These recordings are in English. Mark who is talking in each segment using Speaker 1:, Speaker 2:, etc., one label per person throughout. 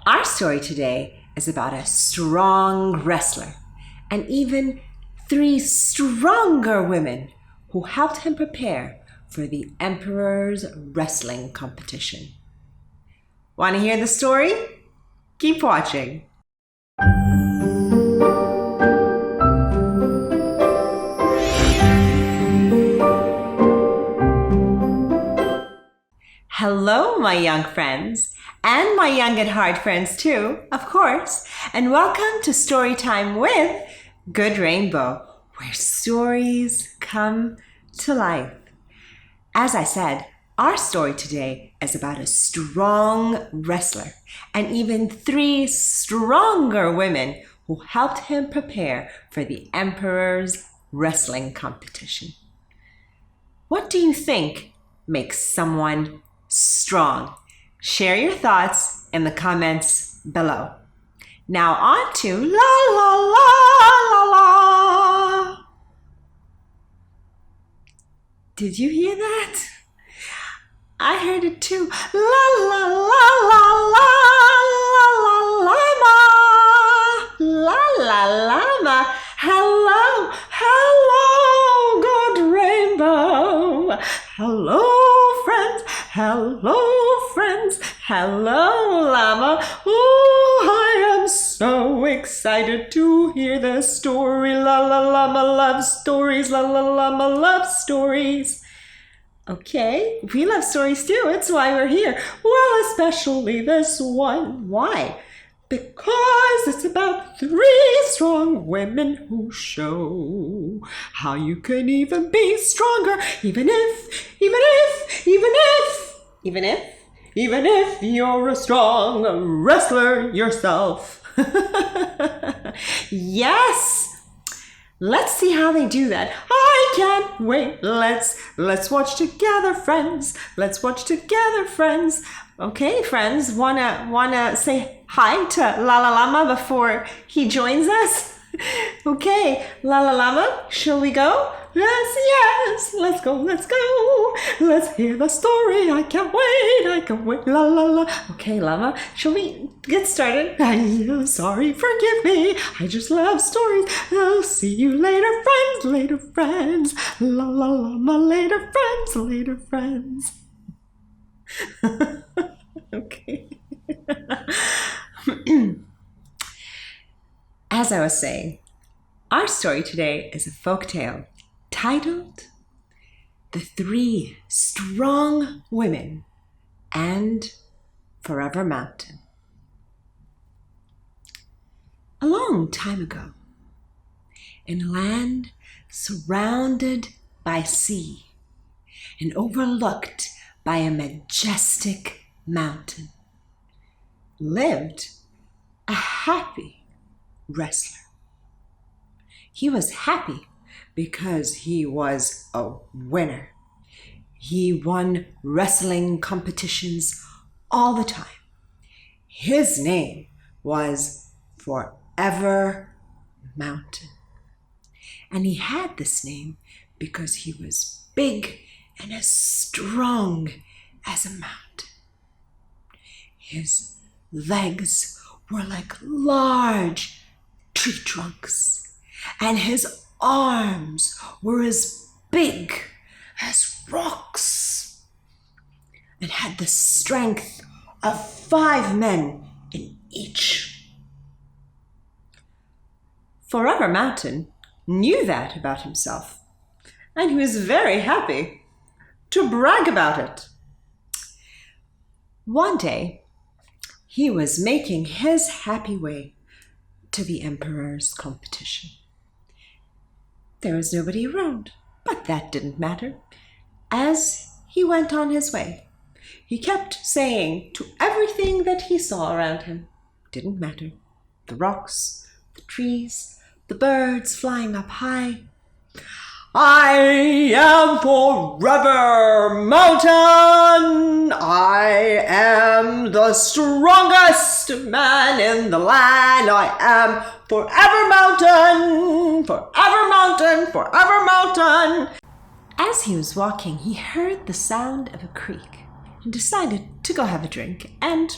Speaker 1: Our story today is about a strong wrestler and even 3 stronger women who helped him prepare for the emperor's wrestling competition. Want to hear the story? Keep watching. Hello, my young friends, and my young at heart friends too, of course, and welcome to Storytime with Good Rainbow, where stories come to life. As I said, our story today is about a strong wrestler and even 3 stronger women who helped him prepare for the emperor's wrestling competition. What do you think makes someone strong? Share your thoughts in the comments below. Now on to la la la la la. Did you hear that? I heard it too. La la la la la la la llama. La la llama. Hello, hello, good rainbow. Hello, friends. Hello, friends. Hello, llama. Oh, I am so excited to hear the story. La la llama loves stories. La la llama loves stories. Okay, we love stories too. It's why we're here. Well, especially this one. Why? Because it's about 3 strong women who show how you can even be stronger, even if you're a strong wrestler yourself. Yes. Let's see how they do that. I can't wait. Let's watch together, friends. Let's watch together, friends. Okay, friends, wanna say hi to Lala Llama before he joins us? Okay, Lala Llama, shall we go? Yes, let's go. Let's hear the story. I can't wait, la la la. Okay, Llama, shall we get started? I'm sorry, forgive me. I just love stories. I'll see you later, friends. La la llama, later, friends. Okay. As I was saying, our story today is a folktale titled The 3 Strong Women and Forever Mountain. A long time ago, in a land surrounded by sea and overlooked by a majestic mountain, lived a happy wrestler. He was happy because he was a winner. He won wrestling competitions all the time. His name was Forever Mountain. And he had this name because he was big and as strong as a mountain. His legs were like large tree trunks, and his arms were as big as rocks, and had the strength of 5 men in each. Forever Mountain knew that about himself, and he was very happy to brag about it. One day, he was making his happy way to the emperor's competition. There was nobody around, but that didn't matter. As he went on his way, he kept saying to everything that he saw around him, didn't matter. The rocks, the trees, the birds flying up high. I am Forever Mountain. I am the strongest man in the land. I am Forever Mountain, Forever Mountain, Forever Mountain. As he was walking, he heard the sound of a creek and decided to go have a drink and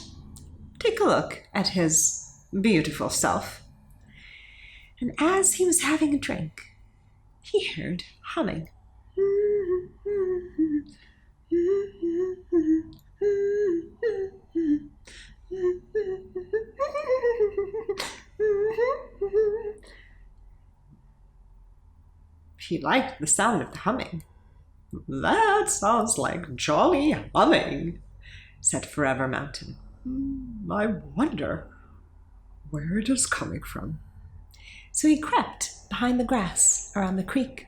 Speaker 1: take a look at his beautiful self. And as he was having a drink, he heard humming. He liked the sound of the humming. "That sounds like jolly humming," said Forever Mountain. "I wonder where it is coming from." So he crept behind the grass around the creek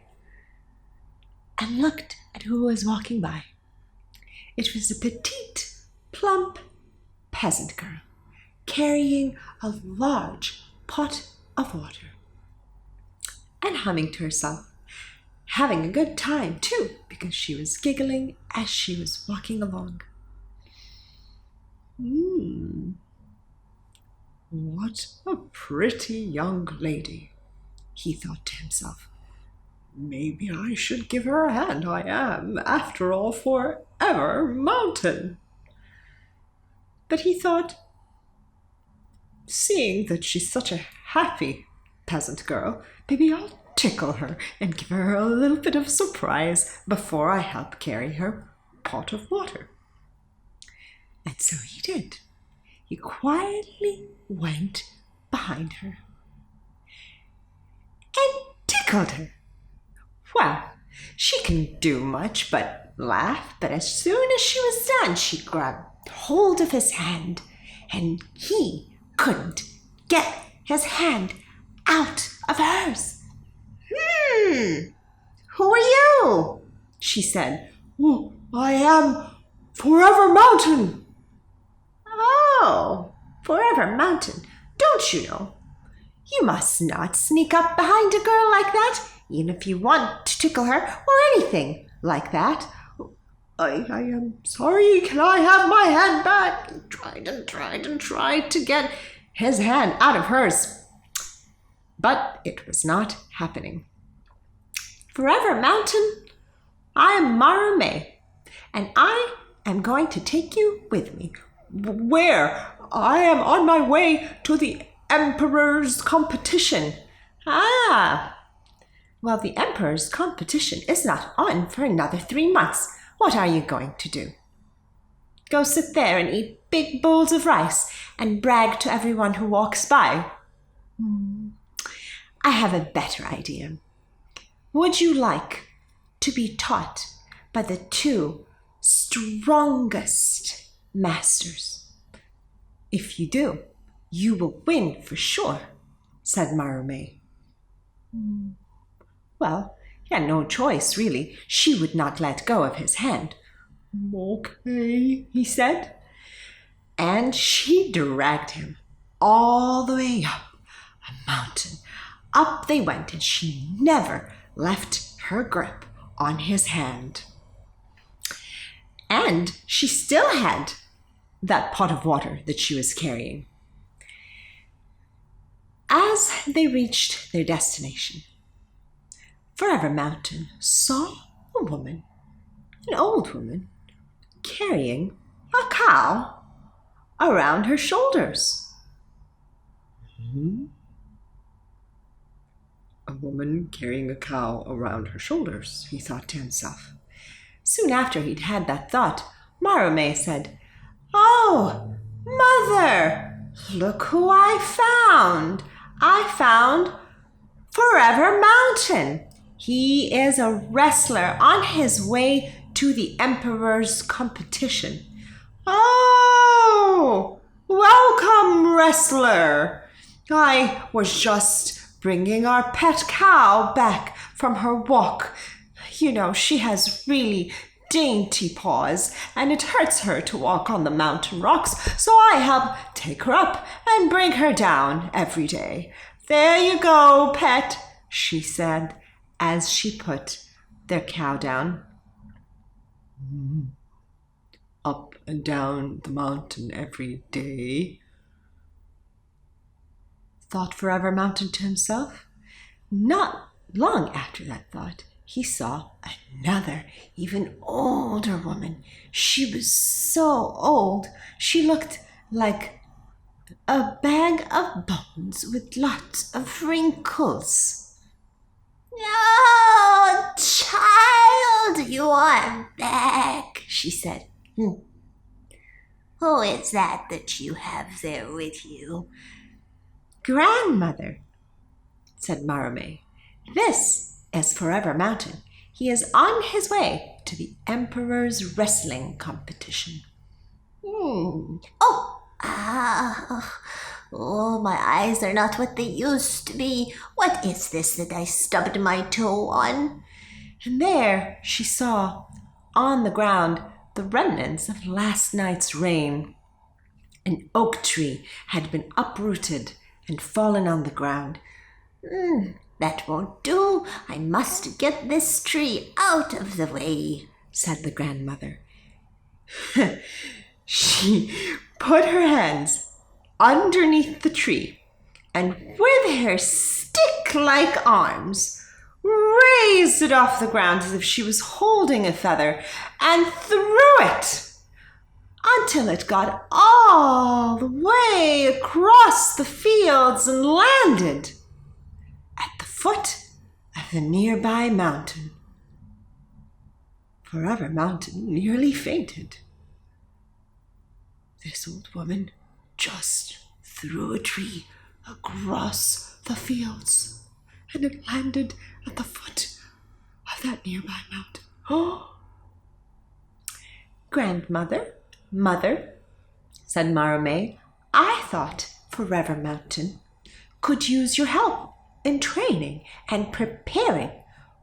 Speaker 1: and looked at who was walking by. It was a petite, plump peasant girl carrying a large pot of water and humming to herself, having a good time too, because she was giggling as she was walking along. What a pretty young lady, he thought to himself. Maybe I should give her a hand. I am, after all, Forever Mountain. But he thought, seeing that she's such a happy peasant girl, maybe I'll tickle her and give her a little bit of surprise before I help carry her pot of water. And so he did. He quietly went behind her and tickled her. Well, she couldn't do much but laugh, but as soon as she was done, she grabbed hold of his hand, and he couldn't get his hand out of hers. Who are you?" she said. "Oh, I am Forever Mountain." "Oh, Forever Mountain, don't you know? You must not sneak up behind a girl like that, even if you want to tickle her or anything like that." I am sorry, can I have my hand back?" He tried to get his hand out of hers, but it was not happening. "Forever Mountain, I am Marume, and I am going to take you with me." "Where?" "I am on my way to the Emperor's competition." "Ah, well, the Emperor's competition is not on for another 3 months. What are you going to do? Go sit there and eat big bowls of rice and brag to everyone who walks by?" "I have a better idea. Would you like to be taught by the 2 strongest masters? If you do, you will win for sure," said Marume. Well, he had no choice, really. She would not let go of his hand. "Okay," he said. And she dragged him all the way up a mountain. Up they went, and she never left her grip on his hand. And she still had that pot of water that she was carrying. As they reached their destination, Forever Mountain saw a woman, an old woman, carrying a cow around her shoulders. A woman carrying a cow around her shoulders, he thought to himself. Soon after he'd had that thought, Marume said, "Oh, Mother, look who I found. I found Forever Mountain. He is a wrestler on his way to the Emperor's competition." "Oh, welcome, wrestler. I was just bringing our pet cow back from her walk. You know, she has really dainty paws, and it hurts her to walk on the mountain rocks, so I help take her up and bring her down every day. There you go, pet," she said as she put their cow down. Up and down the mountain every day, thought Forever Mountain to himself. Not long after that thought, he saw another, even older woman. She was so old, she looked like A bag of bones with lots of wrinkles.
Speaker 2: "Oh, child, you are back," she said. Who is that you have there with you?"
Speaker 1: Grandmother, said Marome. This is Forever Mountain. He is on his way to the Emperor's wrestling competition.
Speaker 2: Oh, my eyes are not what they used to be. What is this that I stubbed my toe on?"
Speaker 1: And there she saw on the ground the remnants of last night's rain. An oak tree had been uprooted and fallen on the ground.
Speaker 2: "That won't do. I must get this tree out of the way,"
Speaker 1: said the grandmother. She put her hands underneath the tree and with her stick-like arms raised it off the ground as if she was holding a feather and threw it until it got all the way across the fields and landed at the foot of the nearby mountain. Forever Mountain nearly fainted. This old woman just threw a tree across the fields, and it landed at the foot of that nearby mountain. Oh! Grandmother, mother, said Marome, I thought Forever Mountain could use your help in training and preparing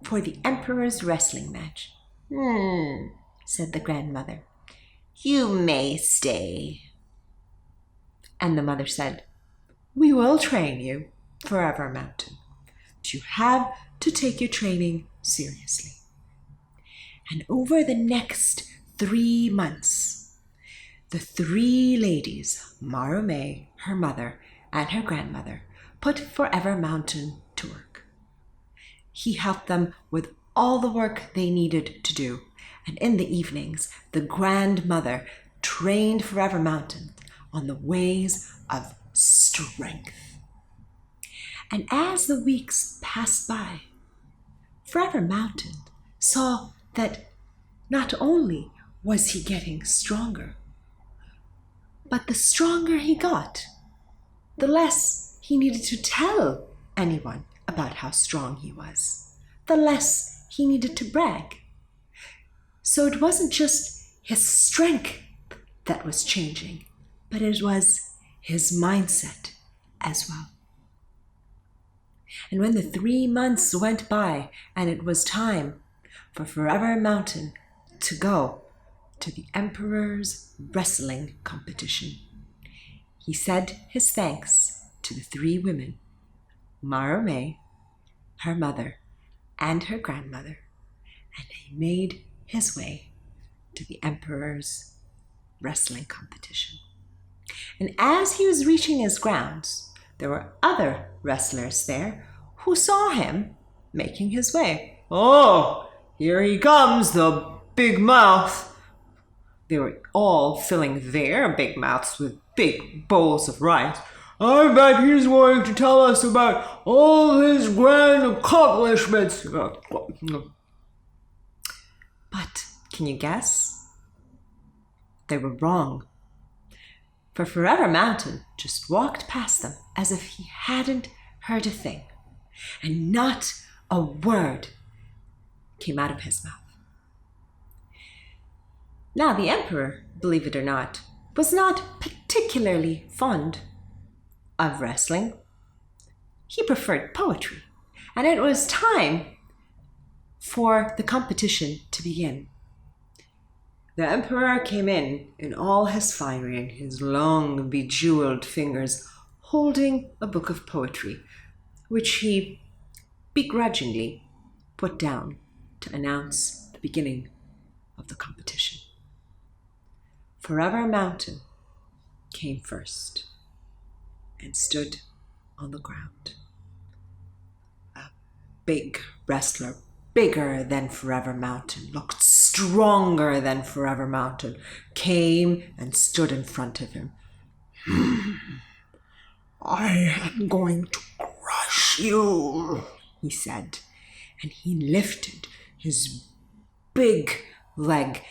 Speaker 1: for the Emperor's wrestling match. Said the grandmother. You may stay. And the mother said, We will train you, Forever Mountain. But you have to take your training seriously. And over the next 3 months, the 3 ladies, Marome, her mother, and her grandmother, put Forever Mountain to work. He helped them with all the work they needed to do, and in the evenings, the grandmother trained Forever Mountain on the ways of strength. And as the weeks passed by, Forever Mountain saw that not only was he getting stronger, but the stronger he got, the less he needed to tell anyone about how strong he was, the less he needed to brag. So it wasn't just his strength that was changing, but it was his mindset as well. And when the 3 months went by and it was time for Forever Mountain to go to the Emperor's wrestling competition, he said his thanks to the 3 women, Marome, her mother, and her grandmother, and he made his way to the Emperor's wrestling competition. And as he was reaching his grounds, there were other wrestlers there who saw him making his way. Oh, here he comes, the big mouth. They were all filling their big mouths with big bowls of rice. I bet he's going to tell us about all his grand accomplishments. But can you guess? They were wrong. For Forever Mountain just walked past them as if he hadn't heard a thing, and not a word came out of his mouth. Now the Emperor, believe it or not, was not particularly fond of wrestling. He preferred poetry, and it was time for the competition to begin. The Emperor came in all his finery and his long, bejeweled fingers, holding a book of poetry, which he begrudgingly put down to announce the beginning of the competition. Forever Mountain came first and stood on the ground. A big wrestler, bigger than Forever Mountain, looked stronger than Forever Mountain, came and stood in front of him. I am going to crush you, he said, and he lifted his big leg.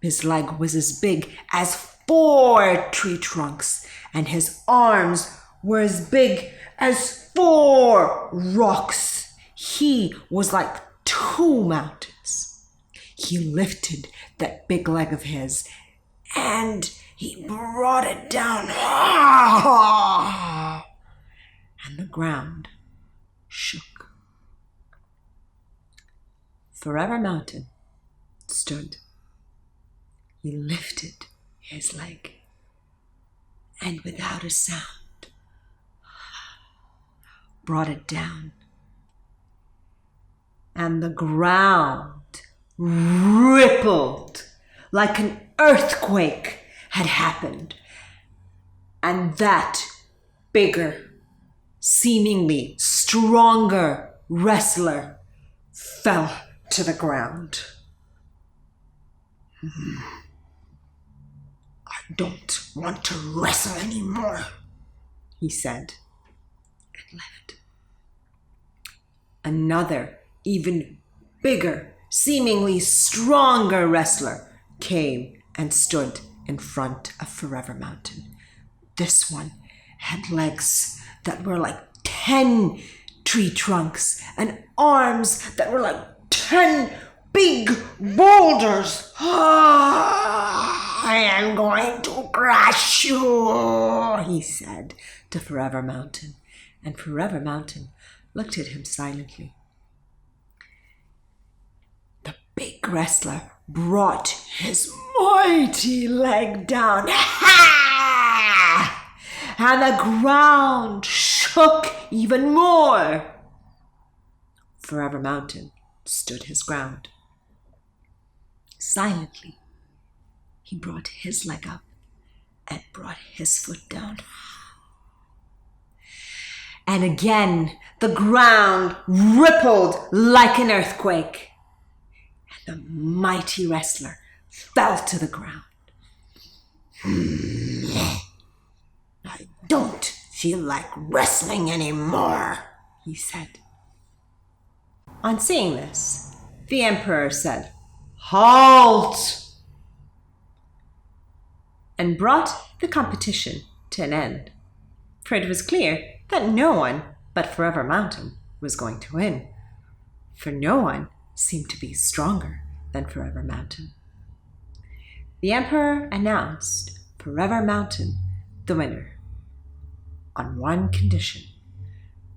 Speaker 1: His leg was as big as 4 tree trunks, and his arms were as big as 4 rocks. He was like 2 mountains. He lifted that big leg of his, and he brought it down. And the ground shook. Forever Mountain stood. He lifted his leg, and without a sound, brought it down. And the ground rippled like an earthquake had happened. And that bigger, seemingly stronger wrestler fell to the ground. I don't want to wrestle anymore, he said, and left. Another, even bigger, seemingly stronger wrestler came and stood in front of Forever Mountain. This one had legs that were like 10 tree trunks and arms that were like 10 big boulders. I am going to crush you, he said to Forever Mountain. And Forever Mountain looked at him silently. The big wrestler brought his mighty leg down. And the ground shook even more. Forever Mountain stood his ground. Silently, he brought his leg up and brought his foot down. And again, the ground rippled like an earthquake. And the mighty wrestler fell to the ground. I don't feel like wrestling anymore, he said. On seeing this, the emperor said, "Halt!" and brought the competition to an end, for it was clear that no one but Forever Mountain was going to win, for no one seemed to be stronger than Forever Mountain. The emperor announced Forever Mountain the winner, on one condition,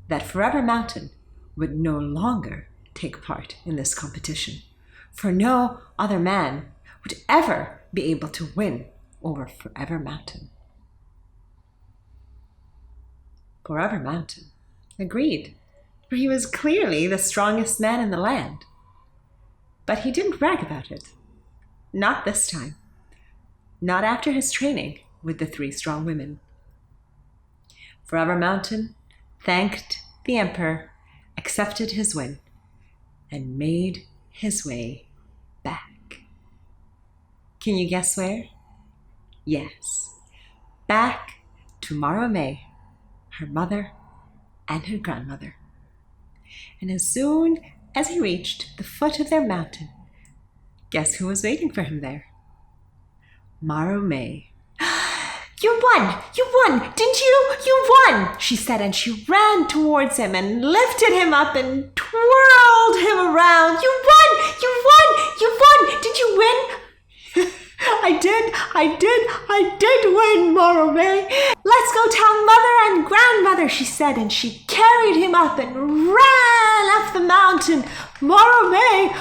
Speaker 1: that Forever Mountain would no longer take part in this competition, for no other man would ever be able to win over Forever Mountain. Forever Mountain agreed, for he was clearly the strongest man in the land. But he didn't brag about it. Not this time. Not after his training with the 3 strong women. Forever Mountain thanked the emperor, accepted his win, and made his way back. Can you guess where? Yes, back to Marome, her mother and her grandmother. And as soon as he reached the foot of their mountain, guess who was waiting for him there? Marome. You won, didn't you? You won, she said, and she ran towards him and lifted him up and twirled him around. You won, did you win? I did win, Marome. Let's go tell mother and grandmother, she said, and she carried him up and ran up the mountain. Marome,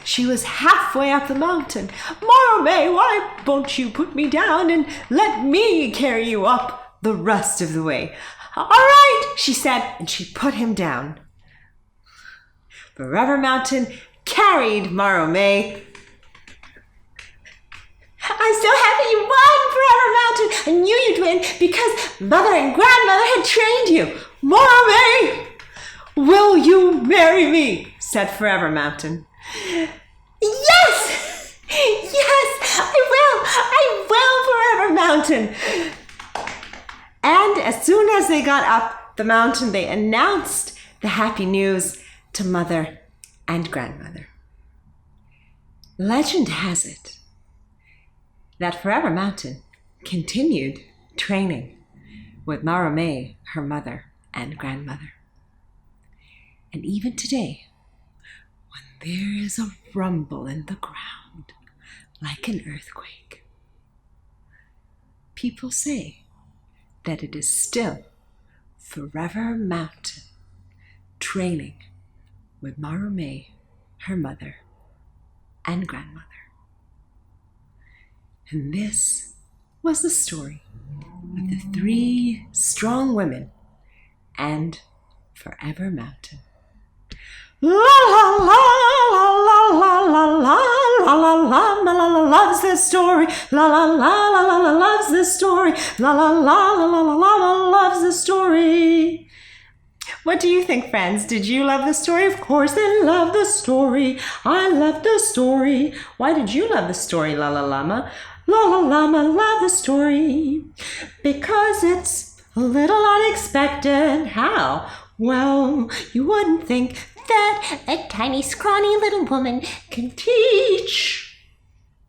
Speaker 1: she was halfway up the mountain. Marome, why won't you put me down and let me carry you up the rest of the way? All right, she said, and she put him down. Forever Mountain carried Marome. I'm so happy you won, Forever Mountain. I knew you'd win because mother and grandmother had trained you. Marome, will you marry me? Said Forever Mountain. Yes, I will, Forever Mountain. And as soon as they got up the mountain, they announced the happy news to mother and grandmother. Legend has it that Forever Mountain continued training with Marame, her mother and grandmother. And even today, when there is a rumble in the ground like an earthquake, people say that it is still Forever Mountain training with Marame, her mother and grandmother. And this was the story of the 3 strong women and Forever Mountain. La la la la la la la la la la la la loves this story. La la la la la la loves this story. La la la la la la la loves this story. What do you think, friends? Did you love the story? Of course I love the story. I love the story. Why did you love the story, La La Llama? La La Llama love the story because it's a little unexpected. How? Well, you wouldn't think
Speaker 2: That a tiny, scrawny little woman
Speaker 1: can teach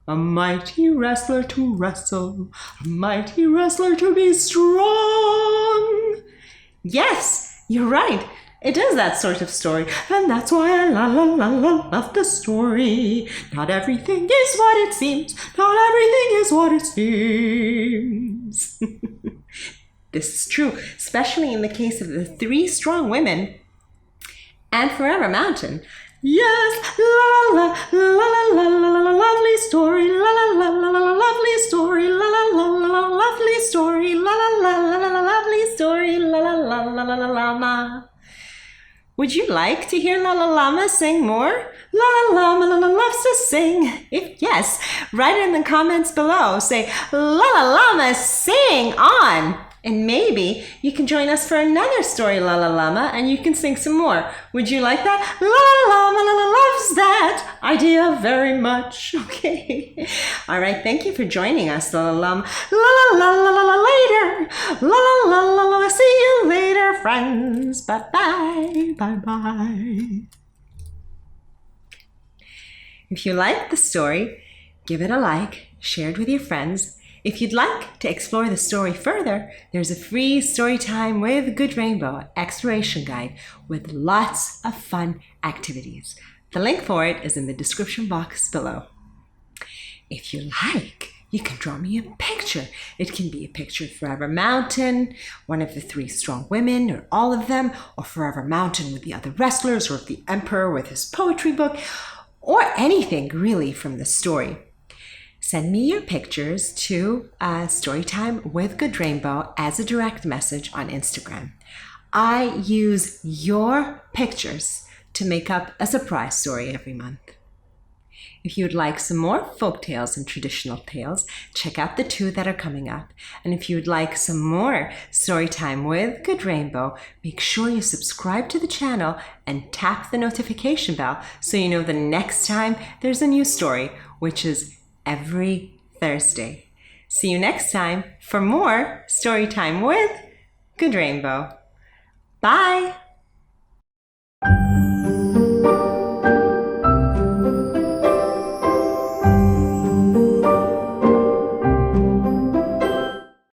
Speaker 1: a mighty wrestler to wrestle, a mighty wrestler to be strong. Yes, you're right. It is that sort of story, and that's why I love the story. Not everything is what it seems. Not everything is what it seems. This is true, especially in the case of the 3 strong women and Forever Mountain. Yes, la la la la la la la lovely story, la la la la la lovely story, la la la la lovely story, la la la la lovely story, la la la la la llama. Would you like to hear La La Llama sing more? La La Llama loves to sing. If yes, write it in the comments below. Say, La La Llama, sing on. And maybe you can join us for another story, La La Llama, and you can sing some more. Would you like that? La La Llama loves that idea very much. Okay. All right. Thank you for joining us, La La Llama. La La la la la later. La la la la la. See you later, friends. Bye bye. Bye bye. If you liked the story, give it a like, share it with your friends. If you'd like to explore the story further, there's a free Storytime with Good Rainbow exploration guide with lots of fun activities. The link for it is in the description box below. If you like, you can draw me a picture. It can be a picture of Forever Mountain, one of the 3 strong women, or all of them, or Forever Mountain with the other wrestlers, or of the Emperor with his poetry book, or anything really from the story. Send me your pictures to Storytime with Good Rainbow as a direct message on Instagram. I use your pictures to make up a surprise story every month. If you'd like some more folk tales and traditional tales, check out the 2 that are coming up. And if you'd like some more Storytime with Good Rainbow, make sure you subscribe to the channel and tap the notification bell so you know the next time there's a new story, which is every Thursday. See you next time for more Storytime with Good Rainbow. Bye!